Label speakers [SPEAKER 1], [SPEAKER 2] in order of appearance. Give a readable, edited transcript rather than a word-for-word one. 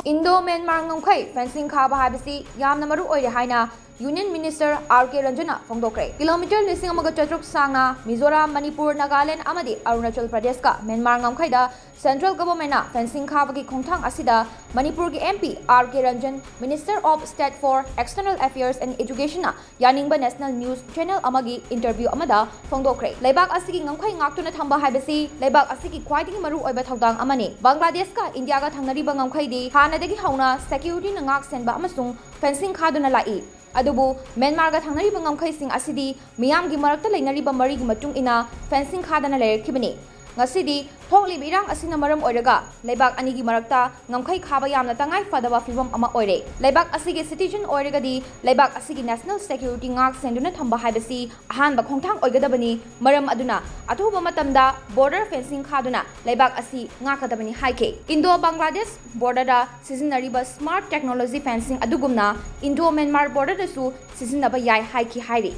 [SPEAKER 1] Indo-Myanmar ngomkhai fencing khaba habisi Yamna Maru Oire haina Union Minister Ranjan phongdokre. Kilometer lising amaga chatruk sangna Mizoram, Manipur, Nagaland amadi Arunachal Pradesh ka Myanmar ngomkhai da Central Government na fencing khaba ki khongthang asida Manipur ki MP Ranjan, Minister of State for External Affairs and Education na Yaningba National News Channel amagi interview amada phongdokre. Leibak asigi ngomkhai ngaktuna thamba habisi leibak asigi khwaidagi maru oiba thodang amani. Bangladesh ka India ga thangnariba ngomkhai di hanadagi hauna security na ngak senba amasung fencing khaduna lai. Adubu Myanmar ga thangnariba ngomkhaising asidi miyamgi marakta leinariba marigi matung ina fencing khadana leirkhibani. Ngasidi thokliba irang asina maram oiraga leibak anigi marakta ngomkhai khaba yamna tangai fadaba fibam ama oire. Leibak asigi citizen oiragadi leibak asigi national security ngak senduna thamba haibasi ahanba khongthang oigadabani maram aduna athuba matamda border fencing khaduna leibak asi ngakadabani haike. Indo-Bangladesh border da sizinariba smart technology fencing adugumna Indo-Myanmar border da su sizinaba yai haiki hairi.